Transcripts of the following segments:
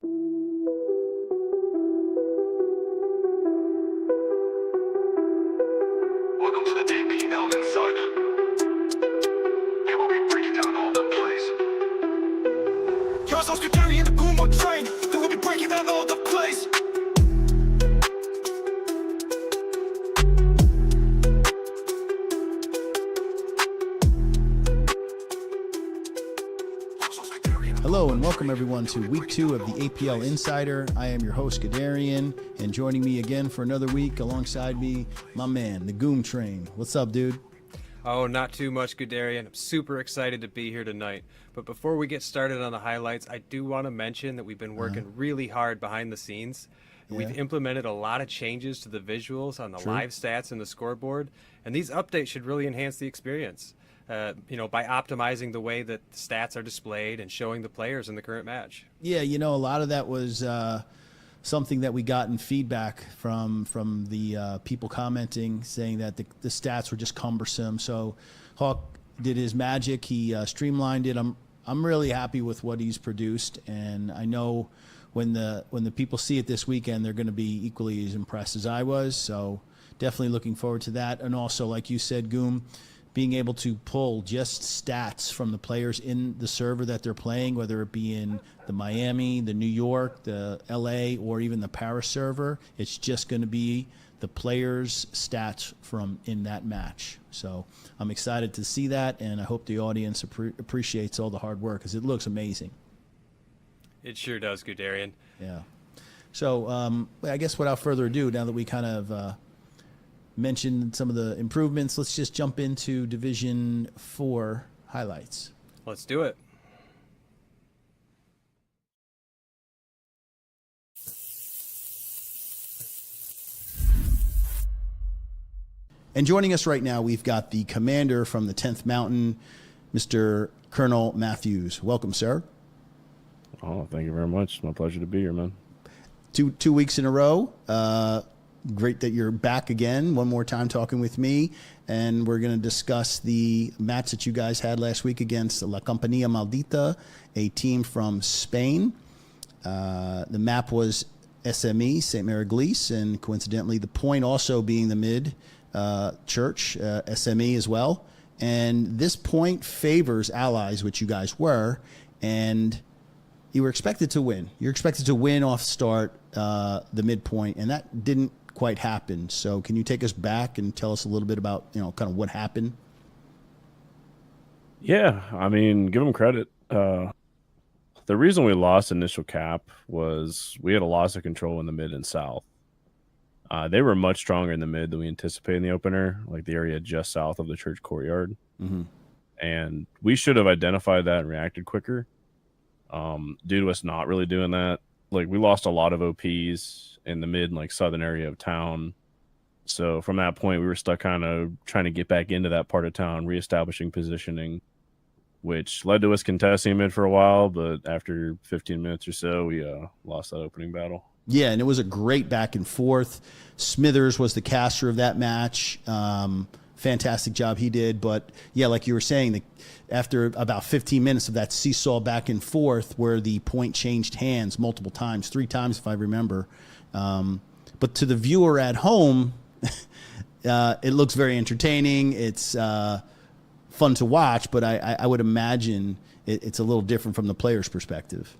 Welcome to the APL Insider. Here we'll be breaking down all the plays. Yours on security in the boom on train. Then we'll be breaking down all the plays. Hello and welcome everyone to week 2 of the APL Insider. I am your host, Gadarian, and joining me again for another week alongside me, my man, the Goom Train. What's up, dude? Oh, not too much, Guderian. I'm super excited to be here tonight. But before we get started on the highlights, I do want to mention that we've been working really hard behind the scenes. Yeah. We've implemented a lot of changes to the visuals on the live stats and the scoreboard, and these updates should really enhance the experience. By optimizing the way that the stats are displayed and showing the players in the current match. Yeah, a lot of that was something that we got in feedback from the people commenting, saying that the stats were just cumbersome. So Hawk did his magic. He streamlined it. I'm really happy with what he's produced, and I know when the people see it this weekend, they're going to be equally as impressed as I was. So definitely looking forward to that. And also, like you said, Goom, being able to pull just stats from the players in the server that they're playing, whether it be in the Miami, the New York, the LA, or even the Paris server, it's just going to be the players' stats from in that match. So I'm excited to see that, and I hope the audience appreciates all the hard work because it looks amazing. It sure does, Guderian. Yeah. So I guess without further ado, now that we kind of mentioned some of the improvements, let's just jump into Division 4 highlights. Let's do it. And joining us right now, we've got the commander from the 10th Mountain, Mr. Colonel Matthews. Welcome, sir. Oh, thank you very much. It's my pleasure to be here, man. Two weeks in a row. Great that you're back again one more time talking with me, and we're going to discuss the match that you guys had last week against La Compañía Maldita, a team from Spain. The map was SME, St. Mary-Glise, and coincidentally the point also being the mid church, SME as well. And this point favors Allies, which you guys were, and you were expected to win. You're expected to win off start the midpoint, and that didn't quite happen. So can you take us back and tell us a little bit about, kind of what happened? Yeah, I mean, give them credit. The reason we lost initial cap was we had a loss of control in the mid and south. They were much stronger in the mid than we anticipated in the opener, like the area just south of the church courtyard. Mm-hmm. And we should have identified that and reacted quicker. Due to us not really doing that, like we lost a lot of OPs in the mid and like southern area of town. So from that point, we were stuck kind of trying to get back into that part of town, reestablishing positioning, which led to us contesting mid for a while. But after 15 minutes or so, we lost that opening battle. Yeah, and it was a great back and forth. Smithers was the caster of that match. Fantastic job he did. But yeah, like you were saying, after about 15 minutes of that seesaw back and forth where the point changed hands multiple times, 3 times if I remember. But to the viewer at home, it looks very entertaining. It's fun to watch, but I would imagine it's a little different from the player's perspective.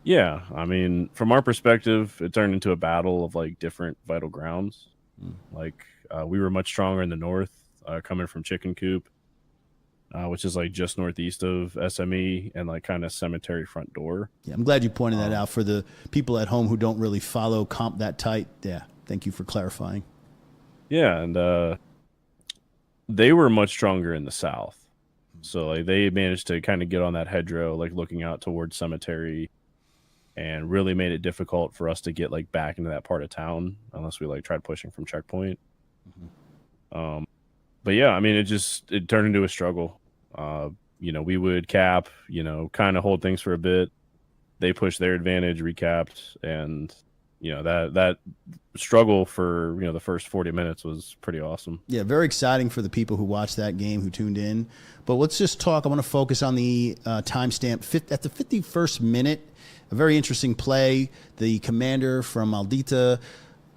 Yeah, I mean, from our perspective, it turned into a battle of like different vital grounds. Like we were much stronger in the north, coming from Chicken Coop, which is like just northeast of SME and like kind of cemetery front door. Yeah, I'm glad you pointed that out for the people at home who don't really follow comp that tight. Yeah, thank you for clarifying. Yeah, and they were much stronger in the south. So like they managed to kind of get on that hedgerow, like looking out towards cemetery, and really made it difficult for us to get like back into that part of town unless we like tried pushing from checkpoint. Mm-hmm. But yeah, I mean, it turned into a struggle. We would cap, kind of hold things for a bit. They pushed their advantage, recapped, and that struggle for the first 40 minutes was pretty awesome. Yeah, very exciting for the people who watched that game, who tuned in. But let's just talk. I want to focus on the timestamp at the 51st minute. A very interesting play. The commander from Maldita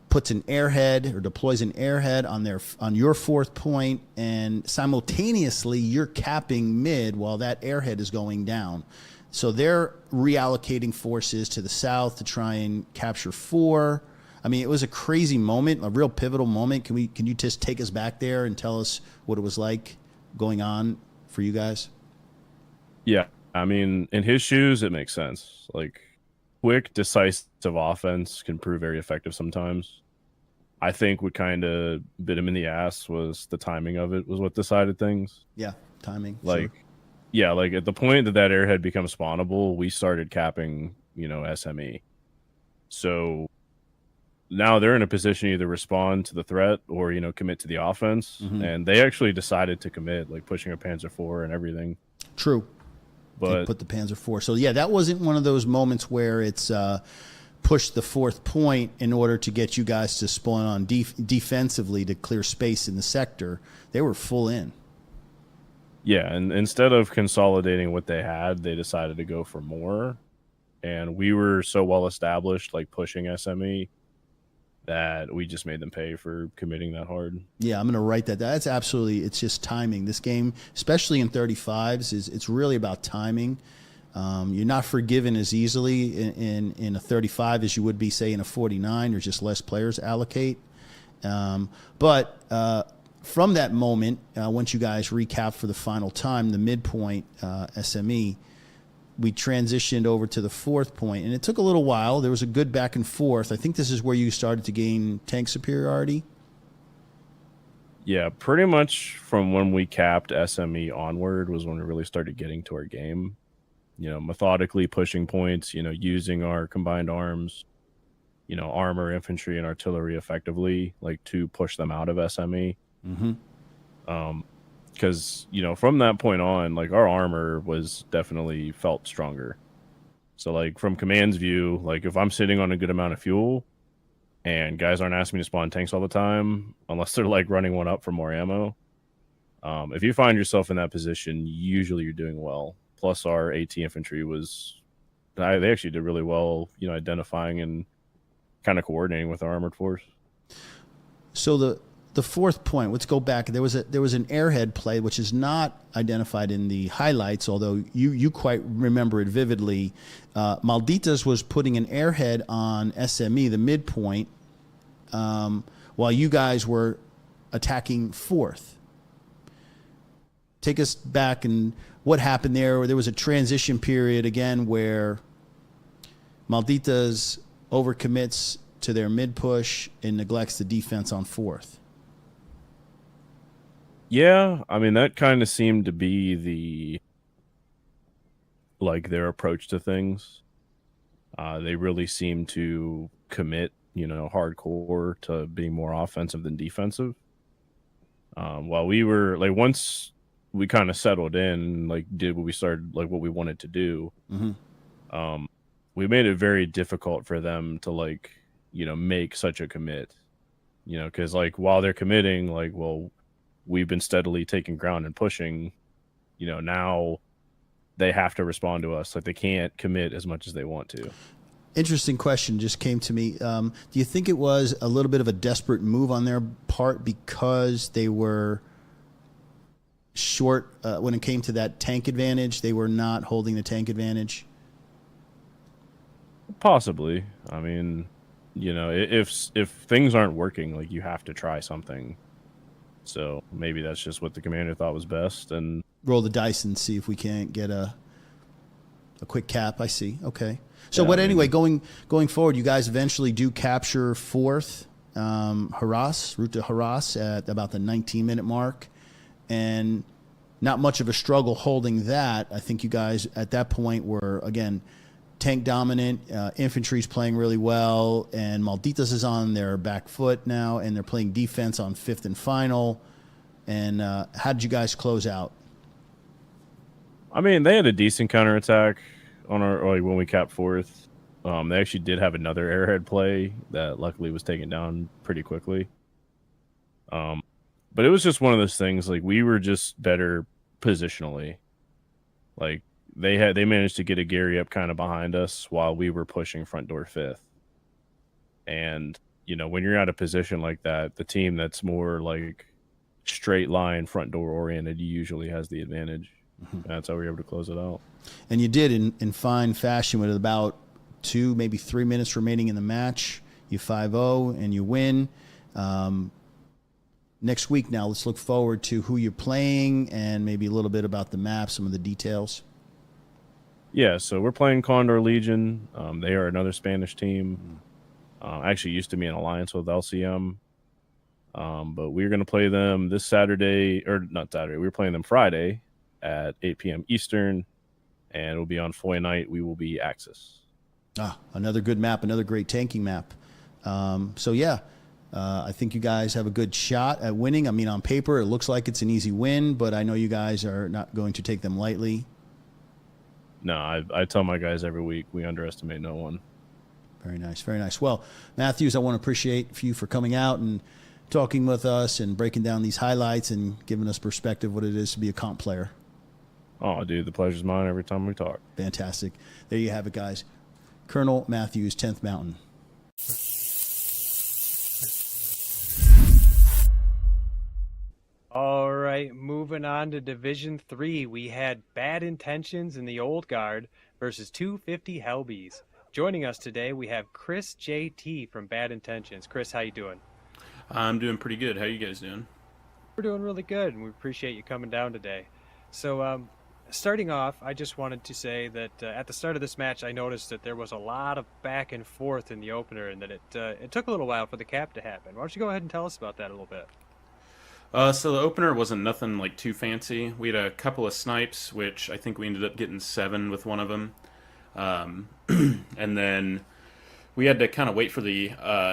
puts an airhead or deploys an airhead on your 4th point, and simultaneously you're capping mid while that airhead is going down. So they're reallocating forces to the south to try and capture 4. I mean, it was a crazy moment, a real pivotal moment. Can you just take us back there and tell us what it was like going on for you guys? Yeah, I mean, in his shoes, it makes sense. Like, quick, decisive offense can prove very effective sometimes. I think what kind of bit him in the ass was the timing of it was what decided things. Yeah, timing. Like, sure. Yeah, like at the point that airhead becomes spawnable, we started capping, SME. So now they're in a position to either respond to the threat or, commit to the offense. Mm-hmm. And they actually decided to commit, like pushing a Panzer IV and everything. True. But they put the Panzer IV. So, yeah, that wasn't one of those moments where it's pushed the 4th point in order to get you guys to spawn on defensively to clear space in the sector. They were full in. Yeah, and instead of consolidating what they had, they decided to go for more. And we were so well established, like pushing SME, that we just made them pay for committing that hard. Yeah, I'm going to write that. That's absolutely, it's just timing. This game, especially in 35s, it's really about timing. You're not forgiven as easily in a 35 as you would be, say, in a 49. There's just less players allocate. But from that moment, once you guys recap for the final time, the midpoint SME, we transitioned over to the 4th point, and it took a little while. There was a good back and forth. I think this is where you started to gain tank superiority. Yeah, pretty much from when we capped SME onward was when we really started getting to our game. Methodically pushing points, using our combined arms, armor, infantry, and artillery effectively, like to push them out of SME. Mm-hmm. Because from that point on, like our armor was definitely felt stronger. So like from command's view, like if I'm sitting on a good amount of fuel and guys aren't asking me to spawn tanks all the time, unless they're like running one up for more ammo, if you find yourself in that position, usually you're doing well. Plus our AT infantry they actually did really well, identifying and kind of coordinating with our armored force. So the 4th point, let's go back. There was an airhead play, which is not identified in the highlights, although you quite remember it vividly. Malditas was putting an airhead on SME, the midpoint, while you guys were attacking 4th. Take us back and what happened there. There was a transition period again where Malditas overcommits to their mid push and neglects the defense on 4th. Yeah, I mean that kind of seemed to be their approach to things. They really seemed to commit, hardcore to being more offensive than defensive. While we were once we kind of settled in, did what we started, what we wanted to do. Mm-hmm. We made it very difficult for them to make such a commit, because while they're committing, we've been steadily taking ground and pushing, now they have to respond to us. They can't commit as much as they want to. Interesting question just came to me. Do you think it was a little bit of a desperate move on their part because they were short when it came to that tank advantage? They were not holding the tank advantage? Possibly. I mean, if things aren't working, you have to try something. So maybe that's just what the commander thought was best, and roll the dice and see if we can't get a quick cap. I see. Okay. So, yeah, but anyway, going forward, you guys eventually do capture 4th, route to Haras at about the 19-minute mark, and not much of a struggle holding that. I think you guys at that point were again tank dominant. Infantry's playing really well, and Malditas is on their back foot now, and they're playing defense on 5th and final. And how did you guys close out? I mean, they had a decent counterattack on our when we capped 4th. They actually did have another airhead play that luckily was taken down pretty quickly. But it was just one of those things, like, we were just better positionally. Like, they managed to get a Gary up kind of behind us while we were pushing front door fifth. And, when you're out of position like that, the team that's more like straight line front door oriented usually has the advantage. And that's how we were able to close it out. And you did in fine fashion with about 2, maybe 3 minutes remaining in the match. You 5-0 and you win. Next week now, let's look forward to who you're playing and maybe a little bit about the map, some of the details. Yeah, so we're playing Condor Legion. They are another Spanish team. Actually used to be in alliance with LCM. But we're going to play them this Saturday, or not Saturday. We're playing them Friday at 8 p.m. Eastern, and it'll be on Foy night. We will be Axis. Another good map, another great tanking map. I think you guys have a good shot at winning. I mean, on paper, it looks like it's an easy win, but I know you guys are not going to take them lightly. No, I tell my guys every week, we underestimate no one. Very nice, very nice. Well, Matthews, I want to appreciate you for coming out and talking with us and breaking down these highlights and giving us perspective what it is to be a comp player. Oh, dude, the pleasure's mine every time we talk. Fantastic. There you have it, guys. Colonel Matthews, 10th Mountain. All right, moving on to Division 3, we had Bad Intentions in the Old Guard versus 250 Hellbees. Joining us today, we have Chris JT from Bad Intentions. Chris, how you doing? I'm doing pretty good. How you guys doing? We're doing really good, and we appreciate you coming down today. So, starting off, I just wanted to say that at the start of this match, I noticed that there was a lot of back and forth in the opener, and that it took a little while for the cap to happen. Why don't you go ahead and tell us about that a little bit? So the opener wasn't nothing like too fancy. We had a couple of snipes, which I think we ended up getting 7 with one of them. And then we had to kind of wait for the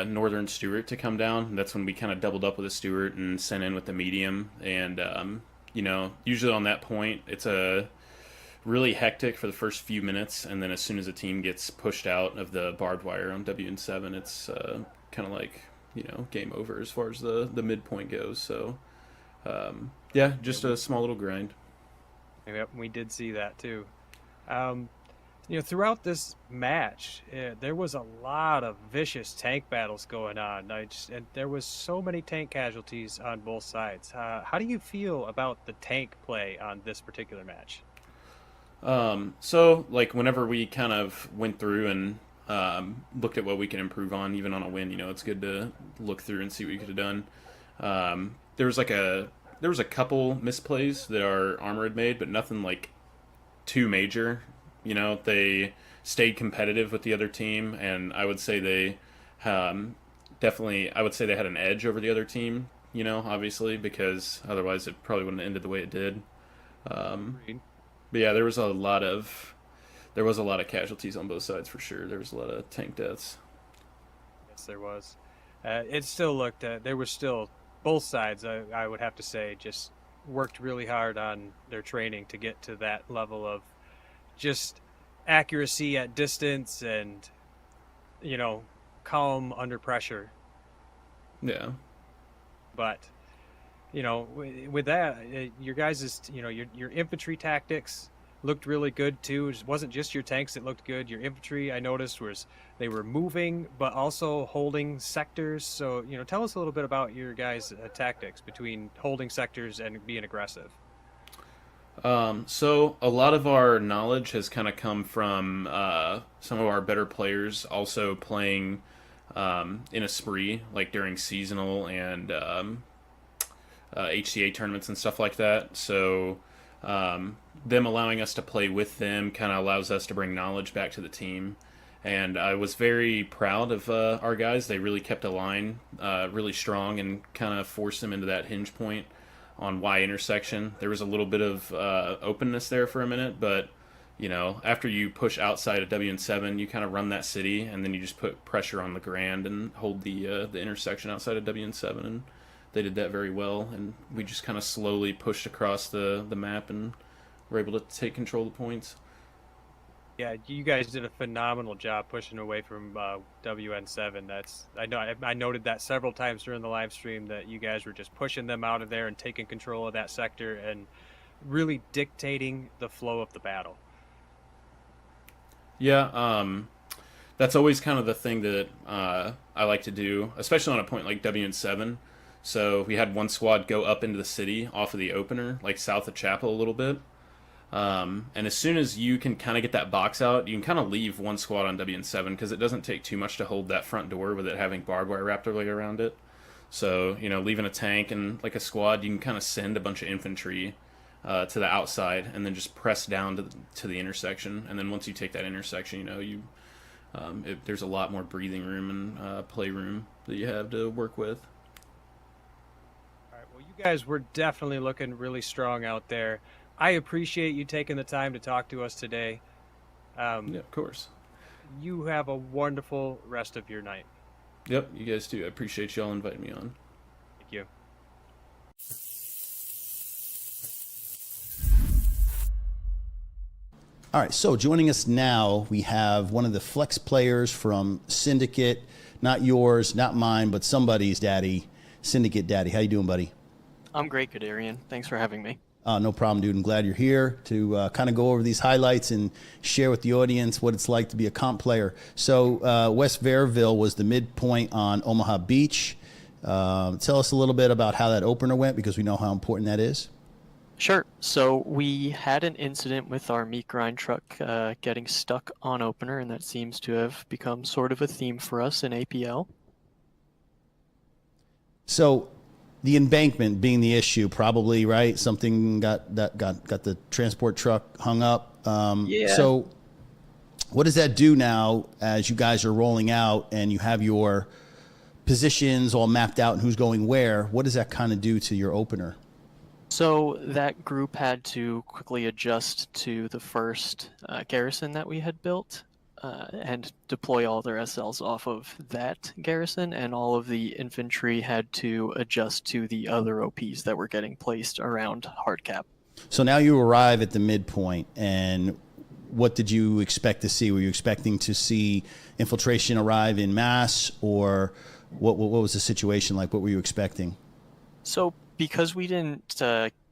Northern Stewart to come down. That's when we kind of doubled up with the Stewart and sent in with the medium. And, usually on that point, it's a really hectic for the first few minutes. And then as soon as a team gets pushed out of the barbed wire on WN7, it's kind of like, game over as far as the midpoint goes. So, just a small little grind. Yep, we did see that too. Throughout this match, there was a lot of vicious tank battles going on. And there was so many tank casualties on both sides. How do you feel about the tank play on this particular match? So whenever we kind of went through and looked at what we can improve on, even on a win, it's good to look through and see what you could have done. There was a couple misplays that our armor had made, but nothing like too major. They stayed competitive with the other team, and I would say they they had an edge over the other team, obviously, because otherwise it probably wouldn't have ended the way it did. But yeah, there was a lot of casualties on both sides for sure. There was a lot of tank deaths. Yes, there was. It still looked, there was still, both sides, I would have to say, just worked really hard on their training to get to that level of just accuracy at distance and, calm under pressure. Yeah. But, with that, your guys' your infantry tactics looked really good too. It wasn't just your tanks that looked good. Your infantry, I noticed, they were moving but also holding sectors. So, tell us a little bit about your guys' tactics between holding sectors and being aggressive. So a lot of our knowledge has kind of come from some of our better players also playing in a spree, like during seasonal and HCA tournaments and stuff like that. So them allowing us to play with them kind of allows us to bring knowledge back to the team. And I was very proud of our guys. They really kept a line really strong and kind of forced them into that hinge point on Y intersection. There was a little bit of openness there for a minute, but after you push outside of WN7, you kind of run that city, and then you just put pressure on the Grand and hold the intersection outside of WN7, and they did that very well. And we just kind of slowly pushed across the map and were able to take control of the points. Yeah, you guys did a phenomenal job pushing away from WN7. I noted that several times during the live stream that you guys were just pushing them out of there and taking control of that sector and really dictating the flow of the battle. Yeah, that's always kind of the thing that I like to do, especially on a point like WN7. So we had one squad go up into the city off of the opener, like south of Chapel a little bit. And as soon as you can kind of get that box out, you can kind of leave one squad on WN7 because it doesn't take too much to hold that front door with it having barbed wire wrapped all the way around it. So, leaving a tank and like a squad, you can kind of send a bunch of infantry to the outside and then just press down to the intersection. And then once you take that intersection, there's a lot more breathing room and play room that you have to work with. All right, well, you guys were definitely looking really strong out there. I appreciate you taking the time to talk to us today. Yeah, of course. You have a wonderful rest of your night. Yep, you guys too. I appreciate y'all inviting me on. Thank you. All right, so joining us now, we have one of the flex players from Syndicate, not yours, not mine, but somebody's daddy, Syndicate daddy. How you doing, buddy? I'm great, Guderian. Thanks for having me. No problem, dude. I'm glad you're here to kind of go over these highlights and share with the audience what it's like to be a comp player. So West Verville was the midpoint on Omaha Beach. Tell us a little bit about how that opener went, because we know how important that is. Sure. So we had an incident with our meat grind truck getting stuck on opener, and that seems to have become sort of a theme for us in APL. So the embankment being the issue, probably, right? Something got the transport truck hung up. Yeah. So what does that do now as you guys are rolling out and you have your positions all mapped out and who's going where? What does that kind of do to your opener? So that group had to quickly adjust to the first garrison that we had built and deploy all their SLs off of that garrison, and all of the infantry had to adjust to the other OPs that were getting placed around hardcap. So now you arrive at the midpoint, and what did you expect to see? Were you expecting to see infiltration arrive in mass, or what was the situation like? What were you expecting? So because we didn't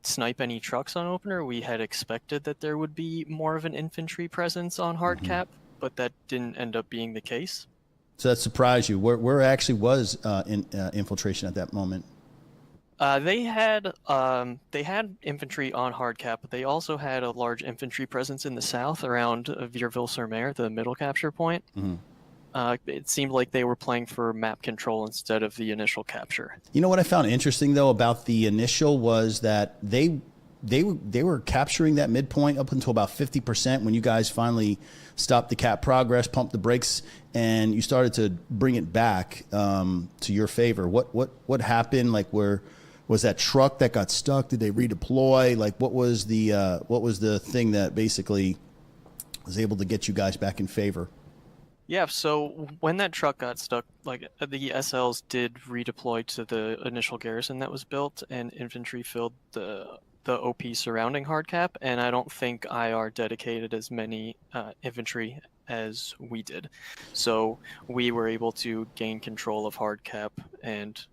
snipe any trucks on opener, we had expected that there would be more of an infantry presence on hardcap, but that didn't end up being the case. So that surprised you. Where actually was infiltration at that moment? They had infantry on hardcap, but they also had a large infantry presence in the south around Vierville-sur-Mer, the middle capture point. Mm-hmm. It seemed like they were playing for map control instead of the initial capture. You know what I found interesting though about the initial was that they were capturing that midpoint up until about 50% when you guys finally stopped the cap progress, pumped the brakes, and you started to bring it back to your favor. What happened? Like, was that truck that got stuck? Did they redeploy? Like, what was the thing that basically was able to get you guys back in favor? Yeah, so when that truck got stuck, like the SLs did redeploy to the initial garrison that was built, and infantry filled the OP surrounding hardcap, and I don't think IR dedicated as many infantry as we did. So we were able to gain control of hardcap. And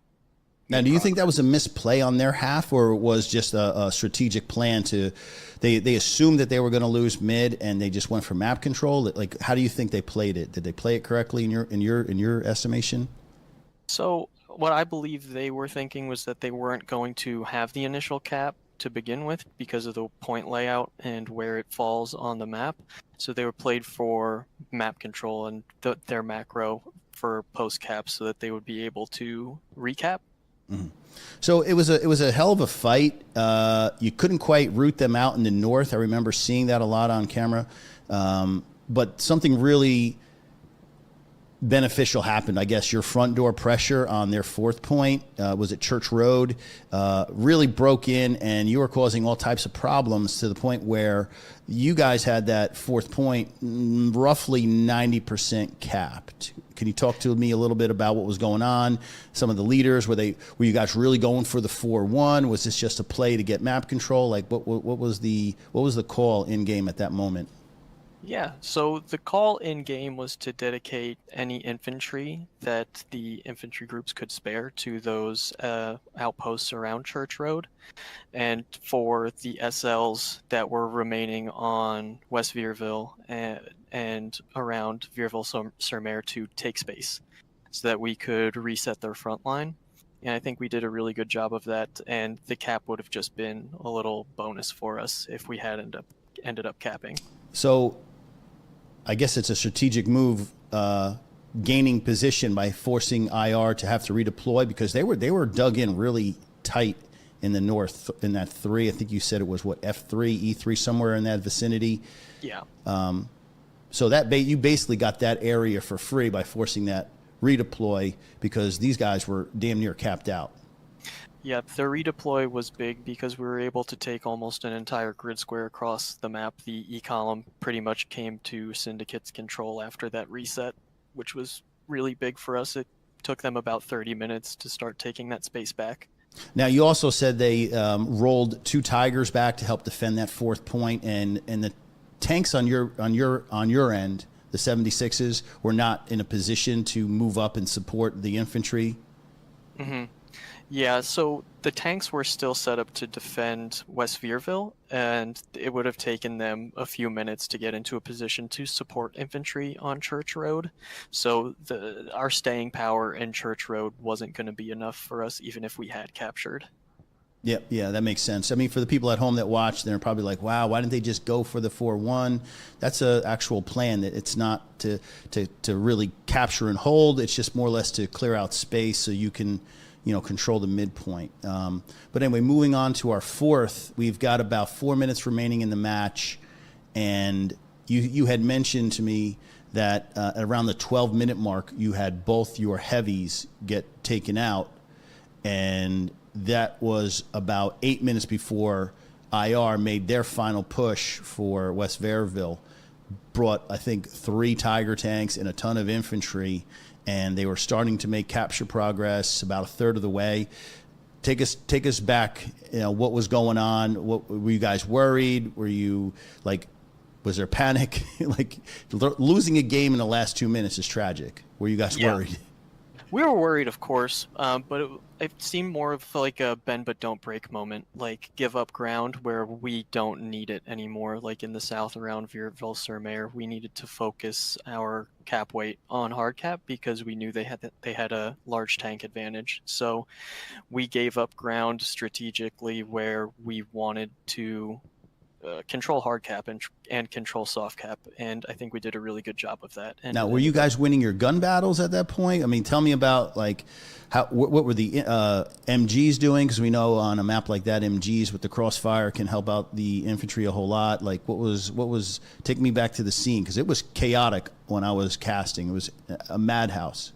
now, do you think that was a misplay on their half, or was just a strategic plan to they assumed that they were going to lose mid and they just went for map control? Like, how do you think they played it? Did they play it correctly in your estimation? So what I believe they were thinking was that they weren't going to have the initial cap to begin with because of the point layout and where it falls on the map. So they were played for map control and their macro for post cap so that they would be able to recap. Mm-hmm. So it was a hell of a fight. You couldn't quite root them out in the north. I remember seeing that a lot on camera. But something really beneficial happened. I guess your front door pressure on their fourth point, was it Church Road, really broke in, and you were causing all types of problems to the point where you guys had that fourth point roughly 90% capped. Can you talk to me a little bit about what was going on? Some of the leaders, were you guys really going for the 4-1? Was this just a play to get map control? Like, what was the call in game at that moment? Yeah, so the call in game was to dedicate any infantry that the infantry groups could spare to those outposts around Church Road. And for the SLs that were remaining on West Veerville and around Veerville-sur-Mer to take space so that we could reset their front line. And I think we did a really good job of that, and the cap would have just been a little bonus for us if we had ended up capping. So I guess it's a strategic move, gaining position by forcing IR to have to redeploy, because they were dug in really tight in the north in that 3. I think you said it was what, F3, E3, somewhere in that vicinity. Yeah. So that you basically got that area for free by forcing that redeploy, because these guys were damn near capped out. Yeah, the redeploy was big because we were able to take almost an entire grid square across the map. The E-column pretty much came to Syndicate's control after that reset, which was really big for us. It took them about 30 minutes to start taking that space back. Now, you also said they rolled 2 Tigers back to help defend that 4th point, and the tanks on your end, the 76s, were not in a position to move up and support the infantry. Mm-hmm. Yeah, so the tanks were still set up to defend West Veerville, and it would have taken them a few minutes to get into a position to support infantry on Church Road. So our staying power in Church Road wasn't going to be enough for us, even if we had captured. Yeah, that makes sense. I mean, for the people at home that watch, they're probably like, wow, why didn't they just go for the 4-1? That's an actual plan. That it's not to really capture and hold. It's just more or less to clear out space so you can, control the midpoint. But anyway, moving on to our 4th, we've got about 4 minutes remaining in the match. And you had mentioned to me that around the 12-minute mark, you had both your heavies get taken out. And that was about 8 minutes before IR made their final push for West Veerville. Brought, I think, 3 Tiger tanks and a ton of infantry, and they were starting to make capture progress about a third of the way. Take us back. What was going on? What were you guys worried? Were you like, was there panic? Like, losing a game in the last 2 minutes is tragic. Were you guys worried? We were worried, of course, but it seemed more of like a bend but don't break moment, like give up ground where we don't need it anymore. Like in the south around Veerville-sur-Mer, we needed to focus our cap weight on hard cap because we knew they had a large tank advantage. So we gave up ground strategically where we wanted to control hard cap and control soft cap, and I think we did a really good job of that. And now, were you guys winning your gun battles at that point? I mean, tell me about like what were the MGs doing? Because we know on a map like that, MGs with the crossfire can help out the infantry a whole lot. Like, what was take me back to the scene, because it was chaotic when I was casting. It was a madhouse.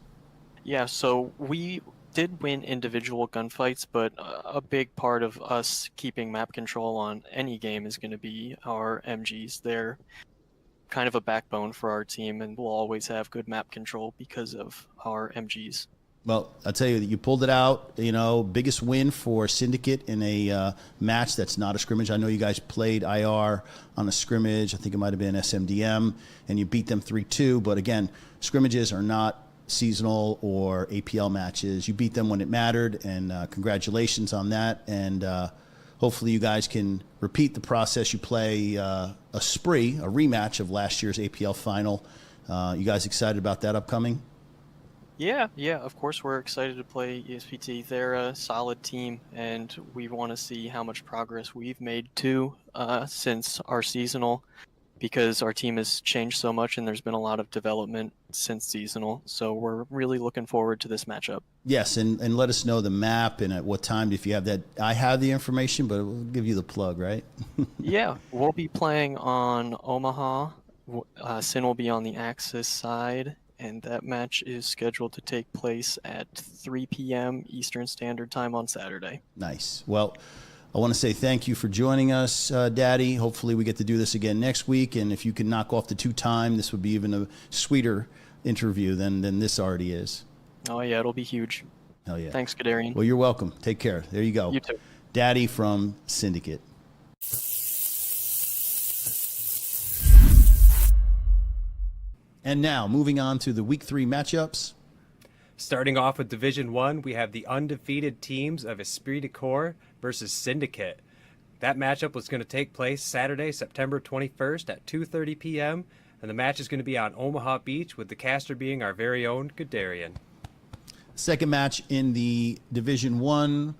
Yeah, so we did win individual gunfights, but a big part of us keeping map control on any game is going to be our MGs. They're kind of a backbone for our team, and we'll always have good map control because of our MGs. Well, I'll tell you that you pulled it out. Biggest win for Syndicate in a match that's not a scrimmage. I know you guys played IR on a scrimmage. I think it might have been SMDM, and you beat them 3-2. But again, scrimmages are not seasonal or APL matches. You beat them when it mattered, and congratulations on that. And hopefully you guys can repeat the process. You play a rematch of last year's APL final. You guys excited about that upcoming? Yeah, of course we're excited to play ESPT. They're a solid team, and we want to see how much progress we've made too since our seasonal, because our team has changed so much and there's been a lot of development since seasonal. So we're really looking forward to this matchup. Yes, and let us know the map and at what time, if you have that. I have the information, but we'll give you the plug, right? Yeah, we'll be playing on Omaha. Sin will be on the Axis side, and that match is scheduled to take place at 3 p.m. Eastern Standard Time on Saturday. Nice. Well, I want to say thank you for joining us, Daddy. Hopefully we get to do this again next week, and if you can knock off the 2-time, this would be even a sweeter interview than this already is. Oh, yeah, it'll be huge. Hell yeah. Thanks, Kadarian. Well, you're welcome. Take care. There you go. You too. Daddy from Syndicate. And now, moving on to the Week 3 matchups. Starting off with Division 1, we have the undefeated teams of Esprit de Corps versus Syndicate. That matchup was going to take place Saturday, September 21st at 2:30 p.m., and the match is going to be on Omaha Beach, with the caster being our very own Guderian. Second match in the Division 1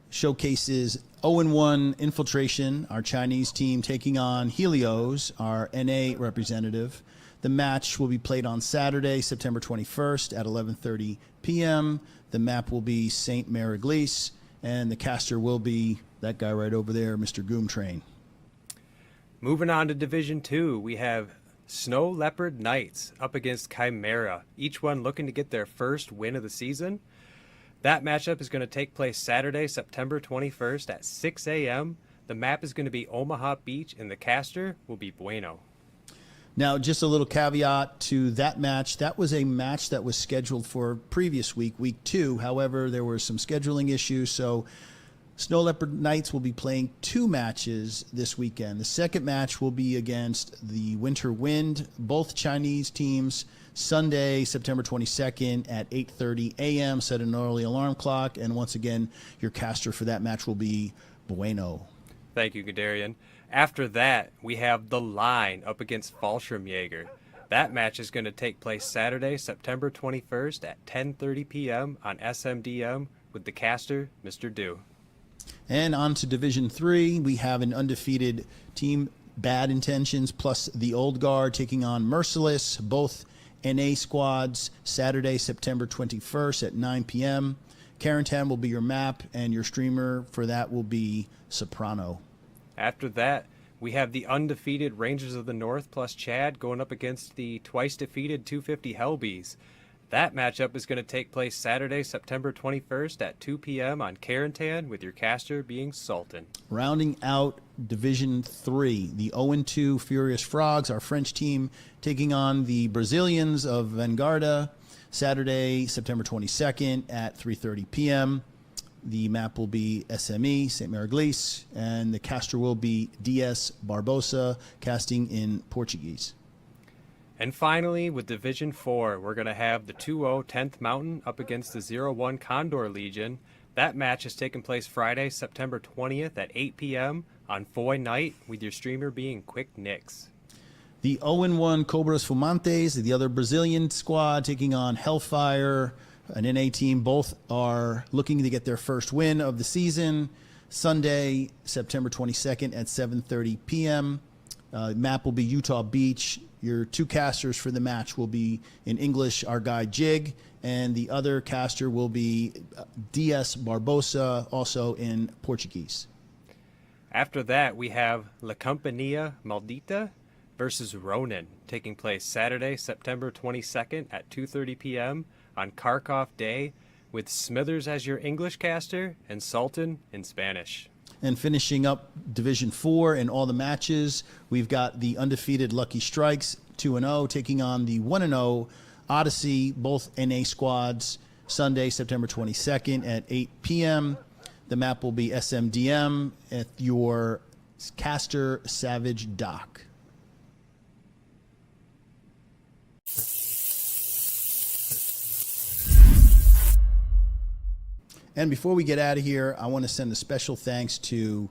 showcases 0-1 Infiltration, our Chinese team, taking on Helios, our NA representative. The match will be played on Saturday, September 21st at 11:30 p.m. The map will be St. Mary-Glise, and the caster will be that guy right over there, Mr. Goomtrain. Moving on to Division 2, we have Snow Leopard Knights up against Chimera, each one looking to get their first win of the season. That matchup is going to take place Saturday, September 21st at 6 a.m. The map is going to be Omaha Beach, and the caster will be Bueno. Now, just a little caveat to that match. That was a match that was scheduled for previous week, Week 2. However, there were some scheduling issues, so Snow Leopard Knights will be playing 2 matches this weekend. The second match will be against the Winter Wind, both Chinese teams, Sunday, September 22nd at 8:30 a.m. Set an early alarm clock, and once again, your caster for that match will be Bueno. Thank you, Guderian. After that, we have The Line up against Fallschirmjäger. That match is going to take place Saturday, September 21st at 10:30 p.m. on SMDM, with the caster, Mr. Do. And on to Division 3, we have an undefeated team, Bad Intentions, plus the Old Guard taking on Merciless, both NA squads, Saturday, September 21st at 9 p.m. Carentan will be your map, and your streamer for that will be Soprano. After that, we have the undefeated Rangers of the North plus Chad going up against the twice-defeated 250 Hellbees. That matchup is going to take place Saturday, September 21st at 2 p.m. on Carentan, with your caster being Sultan. Rounding out Division 3, the 0-2 Furious Frogs, our French team, taking on the Brazilians of Vanguarda, Saturday, September 22nd at 3:30 p.m. The map will be SME, St. Mary-Glise, and the caster will be DS Barbosa, casting in Portuguese. And finally, with Division 4, we're going to have the 2-0 10th Mountain up against the 0-1 Condor Legion. That match is taking place Friday, September 20th at 8 p.m. on Foy Night, with your streamer being Quick Nix. The 0-1 Cobras Fumantes, the other Brazilian squad, taking on Hellfire, an NA team. Both are looking to get their first win of the season. Sunday, September 22nd at 7:30 p.m. Map will be Utah Beach. Your 2 casters for the match will be in English, our guy Jig, and the other caster will be DS Barbosa, also in Portuguese. After that, we have La Compañía Maldita versus Ronin, taking place Saturday, September 22nd at 2:30 p.m. on Kharkov Day, with Smithers as your English caster and Sultan in Spanish. And finishing up Division 4 in all the matches, we've got the undefeated Lucky Strikes, 2-0, taking on the 1-0 Odyssey, both NA squads, Sunday, September 22nd at 8 p.m. The map will be SMDM at your caster, Savage Doc. And before we get out of here, I want to send a special thanks to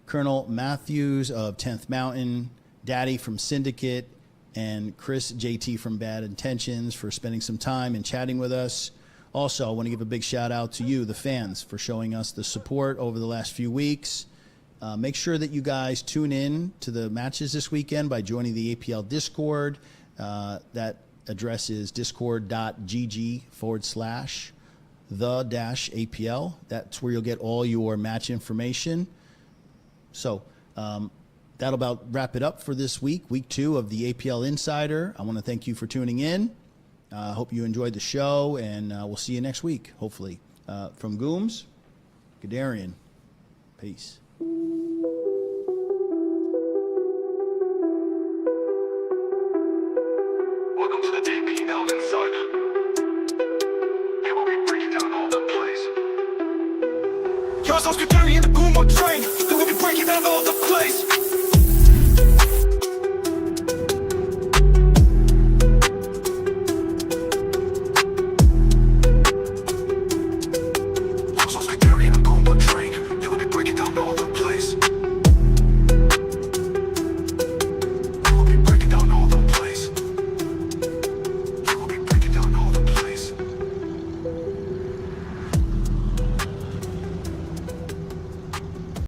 Colonel Matthews of 10th Mountain, Daddy from Syndicate, and Chris JT from Bad Intentions for spending some time and chatting with us. Also, I want to give a big shout out to you, the fans, for showing us the support over the last few weeks. Make sure that you guys tune in to the matches this weekend by joining the APL Discord. That address is discord.gg/the-APL. That's where you'll get all your match information. So that'll about wrap it up for this week, week 2 of the APL Insider. I want to thank you for tuning in. I hope you enjoyed the show, and we'll see you next week, hopefully. From Gooms, Guderian. Peace. Welcome to the APL Insider. Here we'll be breaking down all the plays. Yours, Oceania, the boom on train. Then we'll be breaking down all the plays.